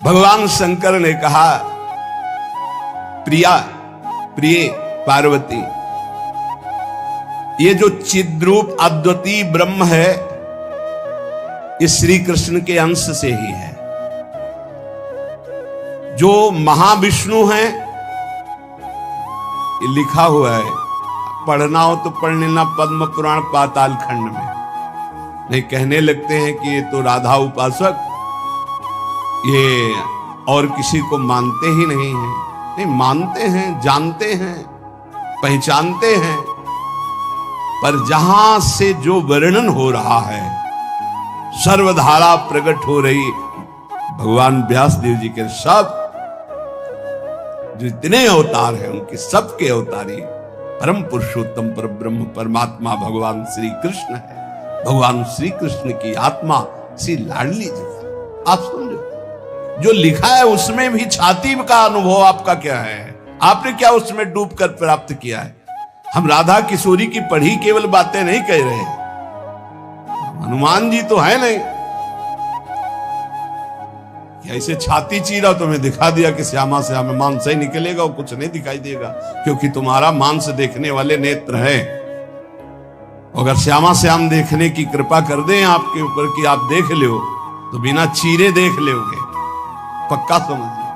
भगवान शंकर ने कहा, प्रिय पार्वती, ये जो चिद्रूप अद्वितीय ब्रह्म है, ये श्री कृष्ण के अंश से ही है। जो महाविष्णु है, ये लिखा हुआ है, पढ़ना हो तो पढ़ लेना पद्म पुराण पाताल खंड में। नहीं कहने लगते हैं कि ये तो राधा उपासक, ये और किसी को मानते ही नहीं है। नहीं, मानते हैं, जानते हैं, पहचानते हैं, पर जहां से जो वर्णन हो रहा है, सर्वधारा प्रकट हो रही, भगवान व्यासदेव जी के सब जितने अवतार हैं, उनके सबके अवतारी परम पुरुषोत्तम पर ब्रह्म परमात्मा भगवान श्री कृष्ण है। भगवान श्री कृष्ण की आत्मा सी लाडली जी। आप समझो, जो लिखा है उसमें भी छाती का अनुभव आपका क्या है? आपने क्या उसमें डूबकर प्राप्त किया है? हम राधा किशोरी की पढ़ी केवल बातें नहीं कह रहे, हनुमान जी तो है नहीं। ऐसे छाती चीरा तुम्हें दिखा दिया कि श्यामा श्याम मांस ही निकलेगा और कुछ नहीं दिखाई देगा, क्योंकि तुम्हारा मांस देखने वाले नेत्र है। अगर श्यामा श्याम देखने की कृपा कर दें आपके ऊपर कि आप देख लो, तो बिना चीरे देख लोगे, पक्का समझिए।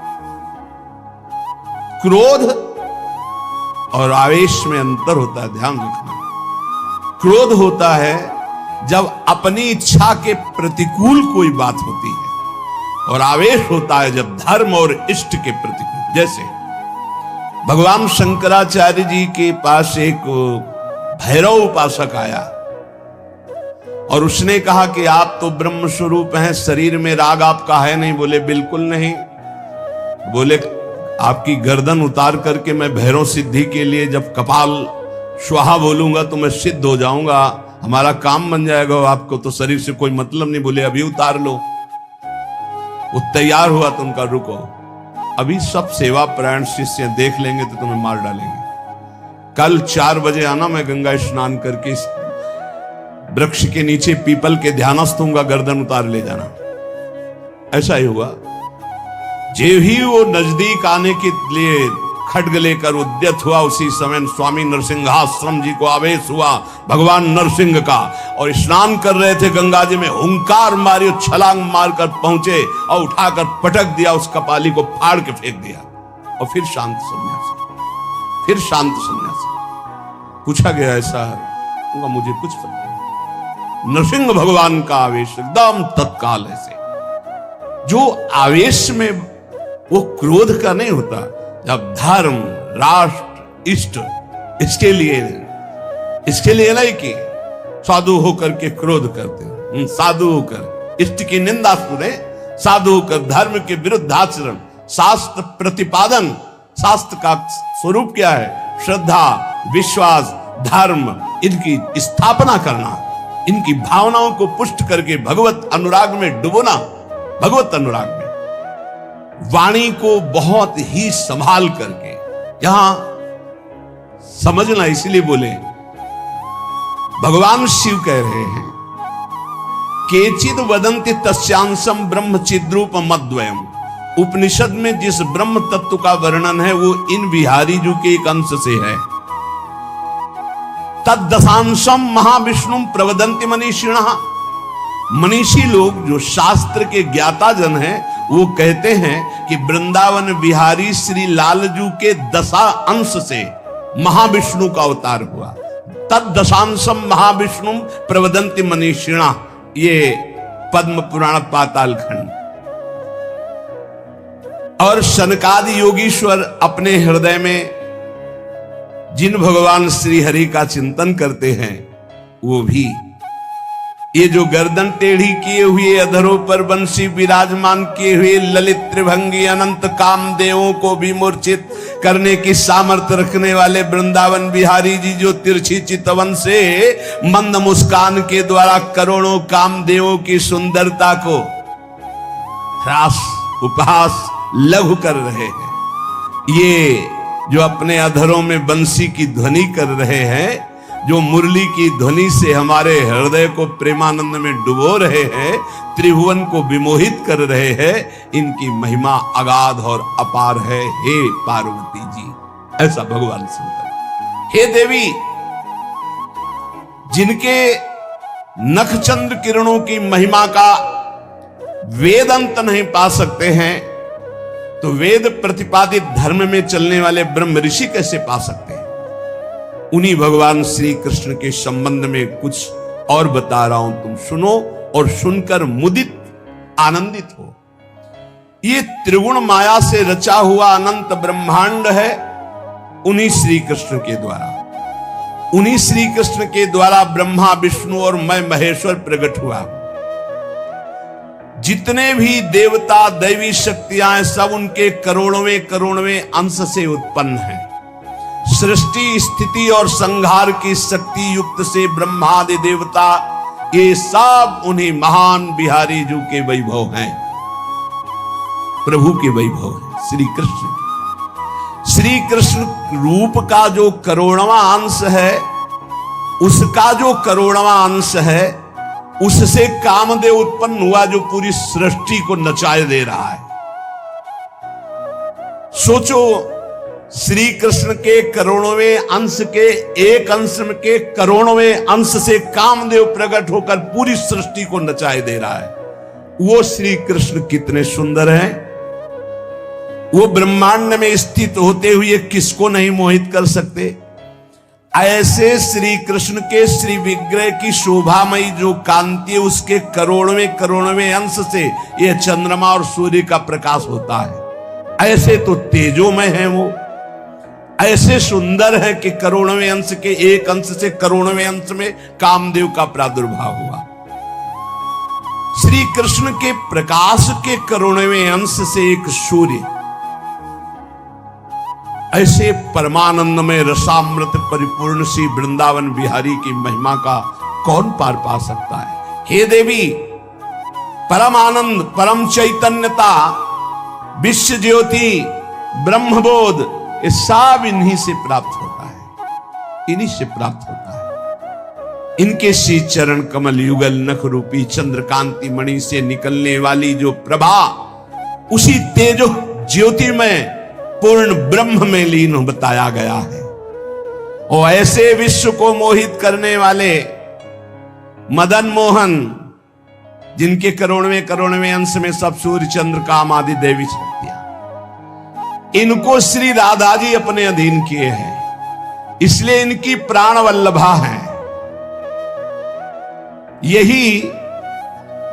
क्रोध और आवेश में अंतर होता है, ध्यान रखना। क्रोध होता है जब अपनी इच्छा के प्रतिकूल कोई बात होती है, और आवेश होता है जब धर्म और इष्ट के प्रतिकूल। जैसे भगवान शंकराचार्य जी के पास एक भैरव उपासक आया और उसने कहा कि आप तो ब्रह्म स्वरूप हैं, शरीर में राग आपका है नहीं। बोले बिल्कुल नहीं। बोले आपकी गर्दन उतार करके मैं भैरव सिद्धि के लिए जब कपाल स्वाहा बोलूंगा तो मैं सिद्ध हो जाऊंगा, हमारा काम बन जाएगा, आपको तो शरीर से कोई मतलब नहीं। बोले अभी उतार लो। वो तैयार हुआ तो उनका रुको, अभी सब सेवा परायण शिष्य देख लेंगे तो तुम्हें मार डालेंगे। कल 4 बजे आना, मैं गंगा स्नान करके वृक्ष के नीचे पीपल के ध्यानस्थ होऊंगा, गर्दन उतार ले जाना। ऐसा ही हुआ। जे ही वो नजदीक आने के लिए खड्ग लेकर उद्यत हुआ, उसी समय स्वामी नरसिंहाश्रम जी को आवेश हुआ भगवान नरसिंह का, और स्नान कर रहे थे गंगा जी में, हुंकार मारी, छलांग मारकर पहुंचे और उठाकर पटक दिया, उस कपाली को फाड़ के फेंक दिया, और फिर शांत सन्यासी, फिर शांत सन्यासी। पूछा गया ऐसा, मुझे कुछ पता नहीं। नरसिंह भगवान का आवेश एकदम तत्काल ऐसे, जो आवेश में वो क्रोध का नहीं होता। जब धर्म, राष्ट्र, इष्ट, इसके लिए नहीं कि साधु होकर के क्रोध करते हो, साधु होकर इष्ट की निंदा सुने, साधु होकर धर्म के विरुद्ध आचरण, शास्त्र प्रतिपादन। शास्त्र का स्वरूप क्या है? श्रद्धा, विश्वास, धर्म, इनकी स्थापना करना, इनकी भावनाओं को पुष्ट करके भगवत अनुराग में डुबोना। भगवत अनुराग में वाणी को बहुत ही संभाल करके, यहां समझना, इसलिए बोले भगवान शिव कह रहे हैं, केचिद वदंति तस्यांशम ब्रह्म चिद्रूप मद्वयम। उपनिषद में जिस ब्रह्म तत्व का वर्णन है वो इन बिहारी जी के एक अंश से है। तद्दशांशम महाविष्णु प्रवदंति मनीषिणः। मनीषी लोग जो शास्त्र के ज्ञाता जन हैं, वो कहते हैं कि वृंदावन बिहारी श्री लालजू के 10 अंश से महाविष्णु का अवतार हुआ। तद्दशांशम महाविष्णु प्रवदंति मनीषिणः, ये पद्म पुराण पाताल खंड। और शनकादि योगीश्वर अपने हृदय में जिन भगवान श्री हरि का चिंतन करते हैं, वो भी ये जो गर्दन टेढ़ी किए हुए, अधरों पर बंसी विराजमान किए हुए, ललित त्रिभंगी अनंत कामदेवों को भी मूर्छित करने की सामर्थ्य रखने वाले वृंदावन बिहारी जी, जो तिरछी चितवन से मंद मुस्कान के द्वारा करोड़ों कामदेवों की सुंदरता को ह्रास, उपहास, लघु कर रहे हैं, ये जो अपने अधरों में बंसी की ध्वनि कर रहे हैं, जो मुरली की ध्वनि से हमारे हृदय को प्रेमानंद में डुबो रहे हैं, त्रिभुवन को विमोहित कर रहे हैं, इनकी महिमा अगाध और अपार है। हे पार्वती जी, ऐसा भगवान शंकर। हे देवी, जिनके नखचंद्र किरणों की महिमा का वेद अंत नहीं पा सकते हैं, तो वेद प्रतिपादित धर्म में चलने वाले ब्रह्म ऋषि कैसे पा सकते हैं? उन्हीं भगवान श्री कृष्ण के संबंध में कुछ और बता रहा हूं, तुम सुनो और सुनकर मुदित आनंदित हो। ये त्रिगुण माया से रचा हुआ अनंत ब्रह्मांड है उन्हीं श्री कृष्ण के द्वारा। उन्हीं श्री कृष्ण के द्वारा ब्रह्मा विष्णु और मैं महेश्वर प्रकट हुआ। जितने भी देवता दैवी शक्तियां हैं, सब उनके करोड़वें करोड़वें अंश से उत्पन्न हैं। सृष्टि स्थिति और संहार की शक्ति युक्त से ब्रह्मादि देवता, ये सब उन्हीं महान बिहारी जी के वैभव हैं, प्रभु के वैभव हैं, श्री कृष्ण। श्री कृष्ण रूप का जो करोड़वां अंश है, उसका जो करोड़वां अंश है, उससे कामदेव उत्पन्न हुआ जो पूरी सृष्टि को नचाए दे रहा है। सोचो, श्री कृष्ण के करोड़वें अंश के एक अंश के करोड़वें अंश से कामदेव प्रकट होकर पूरी सृष्टि को नचाए दे रहा है। वो श्री कृष्ण कितने सुंदर हैं। वो ब्रह्मांड में स्थित होते हुए किसको नहीं मोहित कर सकते। ऐसे श्री कृष्ण के श्री विग्रह की शोभामयी जो कांति है, उसके करोड़वें करोड़वें अंश से यह चंद्रमा और सूर्य का प्रकाश होता है। ऐसे तो तेजोमय है वो, ऐसे सुंदर है कि करोड़वें अंश के एक अंश से करोड़वें अंश में कामदेव का प्रादुर्भाव हुआ। श्री कृष्ण के प्रकाश के करोड़वें अंश से एक सूर्य, ऐसे परमानंद में रसामृत परिपूर्ण श्री वृंदावन बिहारी की महिमा का कौन पार पा सकता है। हे देवी, परम आनंद, परम चैतन्यता, विश्व ज्योति, ब्रह्मबोध, ये सब इन्हीं से प्राप्त होता है, इन्हीं से प्राप्त होता है। इनके श्री चरण कमल युगल नख रूपी चंद्रकांति मणि से निकलने वाली जो प्रभा, उसी तेजो ज्योति में पूर्ण ब्रह्म में लीन बताया गया है। और ऐसे विश्व को मोहित करने वाले मदन मोहन, जिनके करोड़वें करोड़वें अंश में सब सूर्य चंद्र काम आदि देवी शक्तियां, इनको श्री राधा जी अपने अधीन किए हैं, इसलिए इनकी प्राण वल्लभा है। यही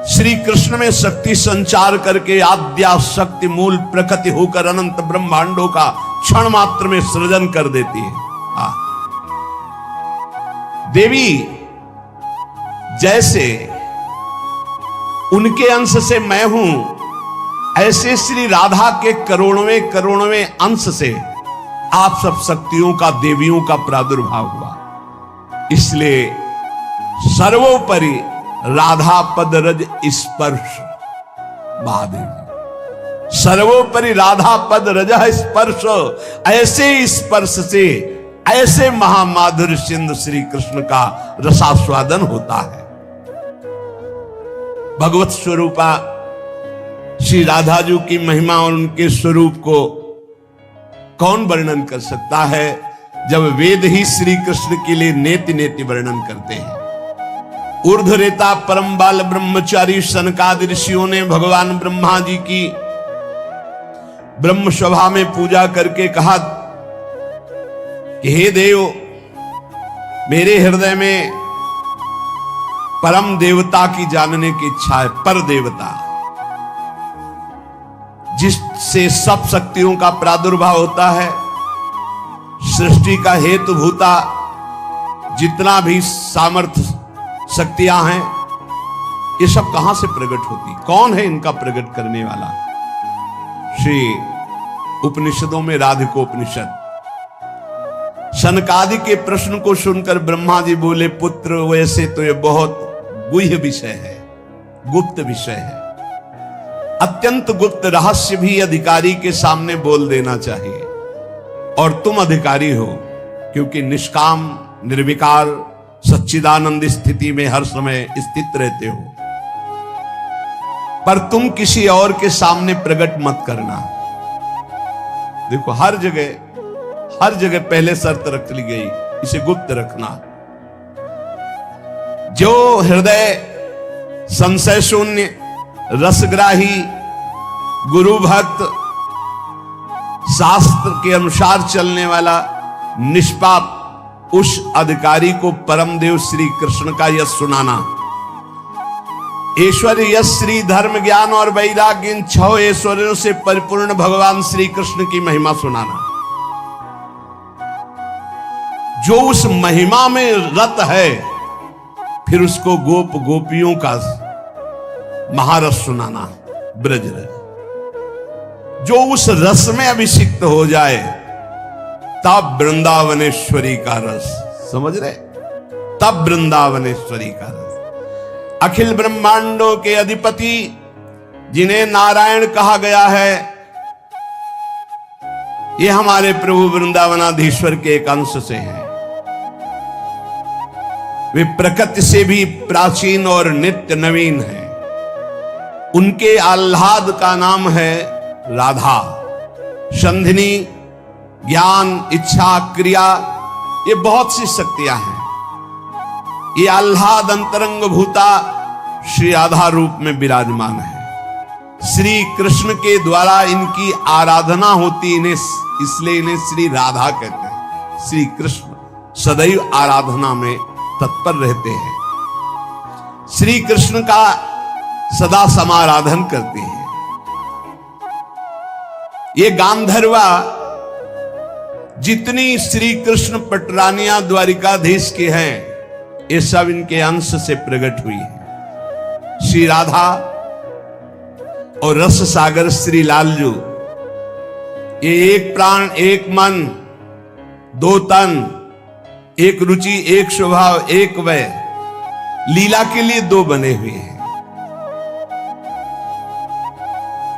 श्री कृष्ण में शक्ति संचार करके आद्या शक्ति मूल प्रकृति होकर अनंत ब्रह्मांडों का क्षण मात्र में सृजन कर देती है। देवी, जैसे उनके अंश से मैं हूं, ऐसे श्री राधा के करोड़वें करोड़वें अंश से आप सब शक्तियों का, देवियों का प्रादुर्भाव हुआ। इसलिए सर्वोपरि राधा पद रज स्पर्श, महादेव, सर्वोपरि राधा पद रज स्पर्श, ऐसे स्पर्श से ऐसे महामाधुर्य सिंधु श्री कृष्ण का रसास्वादन होता है। भगवत स्वरूपा श्री राधा जी की महिमा और उनके स्वरूप को कौन वर्णन कर सकता है, जब वेद ही श्री कृष्ण के लिए नेति नेति वर्णन करते हैं। ऊर्ध्वरेता परम बाल ब्रह्मचारी सनकादि ऋषियों ने भगवान ब्रह्मा जी की ब्रह्म सभा में पूजा करके कहा कि हे देव, मेरे हृदय में परम देवता की जानने की इच्छा है। पर देवता, जिससे सब शक्तियों का प्रादुर्भाव होता है, सृष्टि का हेतु भूता जितना भी सामर्थ्य शक्तियां हैं, ये सब कहां से प्रकट होती, कौन है इनका प्रकट करने वाला? श्री उपनिषदों में राधिकोपनिषद, सनकादि के प्रश्न को सुनकर ब्रह्मा जी बोले, पुत्र वैसे तो ये बहुत गुह्य विषय है, गुप्त विषय है, अत्यंत गुप्त रहस्य भी अधिकारी के सामने बोल देना चाहिए, और तुम अधिकारी हो, क्योंकि निष्काम निर्विकार सच्चिदानंद स्थिति में हर समय स्थित रहते हो, पर तुम किसी और के सामने प्रकट मत करना। देखो हर जगह पहले शर्त रख ली गई, इसे गुप्त रखना। जो हृदय संशय शून्य, रसग्राही, गुरु भक्त, शास्त्र के अनुसार चलने वाला, निष्पाप, उस अधिकारी को परम देव श्री कृष्ण का यश सुनाना। ऐश्वर्य, यश, श्री, धर्म, ज्ञान और वैराग्य, इन 6 ऐश्वर्यों से परिपूर्ण भगवान श्री कृष्ण की महिमा सुनाना। जो उस महिमा में रत है, फिर उसको गोप गोपियों का महारस सुनाना, ब्रज रस। जो उस रस में अभिषिक्त हो जाए, तब वृंदावनेश्वरी का रस, समझ रहे, तब वृंदावनेश्वरी का रस। अखिल ब्रह्मांडों के अधिपति जिन्हें नारायण कहा गया है, ये हमारे प्रभु वृंदावनाधीश्वर के एक अंश से हैं। वे प्रकृति से भी प्राचीन और नित्य नवीन हैं। उनके आह्लाद का नाम है राधा। संधिनी, ज्ञान, इच्छा, क्रिया, ये बहुत सी शक्तियां हैं। ये आह्लाद अंतरंग भूता श्री राधा रूप में विराजमान है। श्री कृष्ण के द्वारा इनकी आराधना होती, इन्हें इसलिए इन्हें श्री राधा कहते हैं। श्री कृष्ण सदैव आराधना में तत्पर रहते हैं। श्री कृष्ण का सदा समाराधन करते हैं। ये गांधर्वा जितनी श्री कृष्ण पटरानिया द्वारिकाधीश के हैं, ये सब इनके अंश से प्रकट हुई है। श्री राधा और रस सागर श्री लालजू, ये एक प्राण, एक मन, 2 तन, एक रुचि, एक स्वभाव, एक वय, लीला के लिए 2 बने हुए हैं।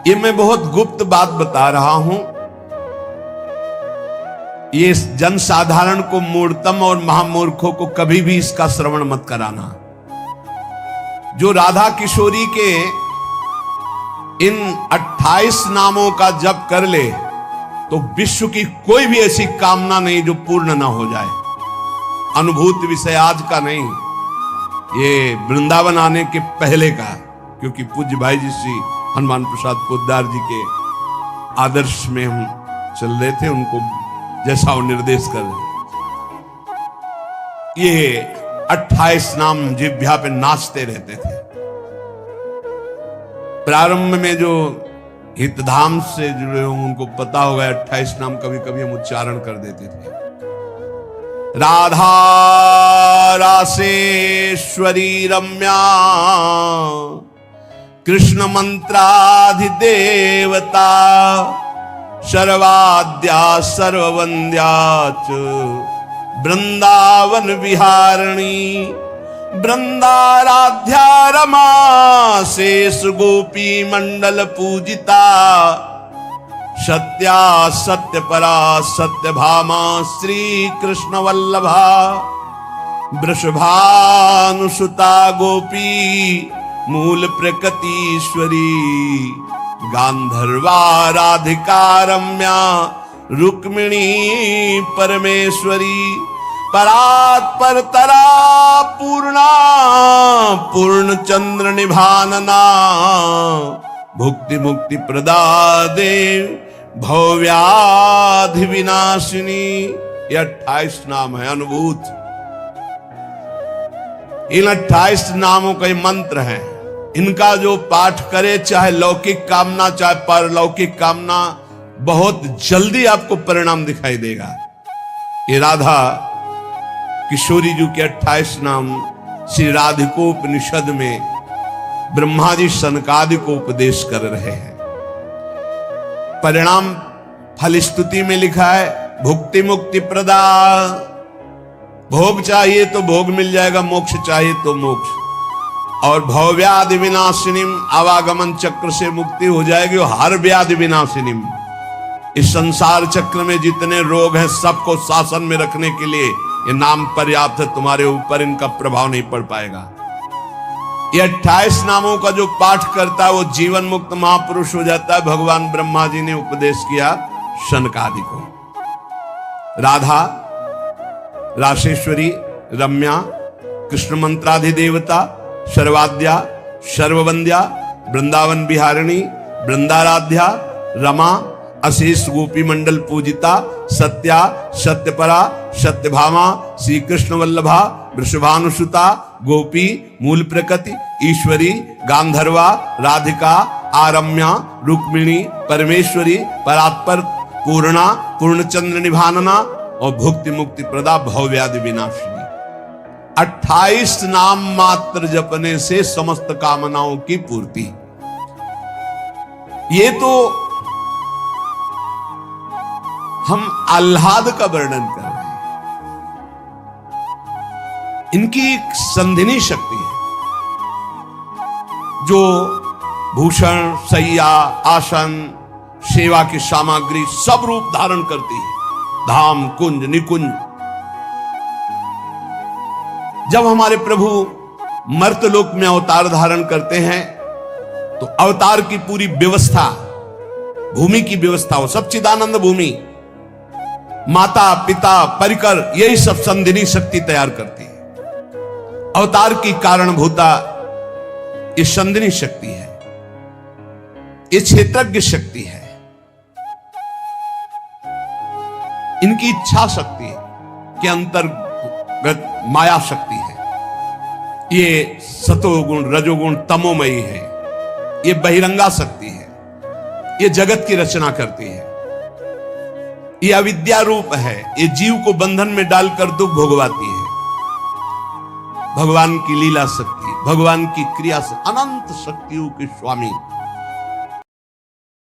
ये मैं बहुत गुप्त बात बता रहा हूं। ये जनसाधारण को, मूर्तम और महामूर्खों को कभी भी इसका श्रवण मत कराना। जो राधा किशोरी के इन 28 नामों का जप कर ले, तो विश्व की कोई भी ऐसी कामना नहीं जो पूर्ण ना हो जाए। अनुभूति विषय आज का नहीं, ये वृंदावन आने के पहले का, क्योंकि पूज्य भाई जी श्री हनुमान प्रसाद पोद्दार जी के आदर्श में हम चल रहे थे, उनको जैसा वो निर्देश कर रहे। ये 28 नाम जिह्वा पे नाचते रहते थे। प्रारंभ में जो हितधाम से जुड़े होंगे उनको पता होगा, 28 नाम कभी कभी हम उच्चारण कर देते थे। राधा रासेश्वरी रम्या, कृष्ण मंत्राधिदेवता, सर्वाद्या सर्ववंद्या च वृंदावन विहारिणी, वृंदाराध्या रमा शेष गोपी मंडल पूजिता, सत्या सत्य परा सत्य भामा श्री कृष्ण वल्लभा, वृषभानुसुता गोपी मूल प्रकृतीश्वरी, गांधर्वा राधिका रम्या रुक्मिणी परमेश्वरी, परात्पर तरा पूर्णा पूर्ण चंद्र निभानना, भुक्ति मुक्ति प्रदा देव भव्याधि विनाशिनी। ये 28 नाम है अनुभूत। इन 28 नामों का मंत्र है। इनका जो पाठ करे, चाहे लौकिक कामना चाहे परलौकिक कामना, बहुत जल्दी आपको परिणाम दिखाई देगा। ये राधा किशोरी जी के 28 नाम श्री राधिकोपनिषद में ब्रह्मा जी सनकादि को उपदेश कर रहे हैं। परिणाम फल स्तुति में लिखा है, भुक्ति मुक्ति प्रदा। भोग चाहिए तो भोग मिल जाएगा, मोक्ष चाहिए तो मोक्ष। और भवव्याधि विनाशिनीम, आवागमन चक्र से मुक्ति हो जाएगी। और हर व्याधि विनाशिनीम, इस संसार चक्र में जितने रोग हैं सबको शासन में रखने के लिए ये नाम पर्याप्त है, तुम्हारे ऊपर इनका प्रभाव नहीं पड़ पाएगा। ये 28 नामों का जो पाठ करता है वो जीवन मुक्त महापुरुष हो जाता है। भगवान ब्रह्मा जी ने उपदेश किया शनकादि को। राधा, राशेश्वरी, रम्या, कृष्ण मंत्राधिदेवता, सर्वाद्या, सर्ववंद्या, वृंदावन बिहारिणी, वृंदाराध्या, रमा, अशेष गोपी मंडल पूजिता, सत्या, सत्यपरा, सत्यभामा, श्री कृष्ण वल्लभा, वृषभानुसुता, गोपी, मूल प्रकृति, ईश्वरी, गांधर्वा, राधिका, आरम्या, रुक्मिणी, परमेश्वरी, परात्पर, पूर्णा, पूर्णचंद्र निभानना और भुक्ति मुक्ति प्रदा, भवव्याधि विनाशिनी। 28 नाम मात्र जपने से समस्त कामनाओं की पूर्ति। ये तो हम आह्लाद का वर्णन कर रहे हैं। इनकी एक संधिनी शक्ति है जो भूषण, शैया, आसन, सेवा की सामग्री सब रूप धारण करती है। धाम, कुंज, निकुंज। जब हमारे प्रभु मर्तलोक में अवतार धारण करते हैं तो अवतार की पूरी व्यवस्था, भूमि की व्यवस्था हो, सब चिदानंद भूमि, माता, पिता, परिकर, यही सब संधिनी शक्ति तैयार करती है। अवतार की कारणभूता ये संधिनी शक्ति है, ये क्षेत्रज्ञ शक्ति है, इनकी इच्छा शक्ति के अंतर्गत माया शक्ति है। ये सतोगुण, रजोगुण, तमोमयी है। ये बहिरंगा शक्ति है। ये जगत की रचना करती है। ये अविद्या रूप है। ये जीव को बंधन में डालकर दुख भोगवाती है। भगवान की लीला शक्ति, भगवान की क्रिया से अनंत शक्तियों के स्वामी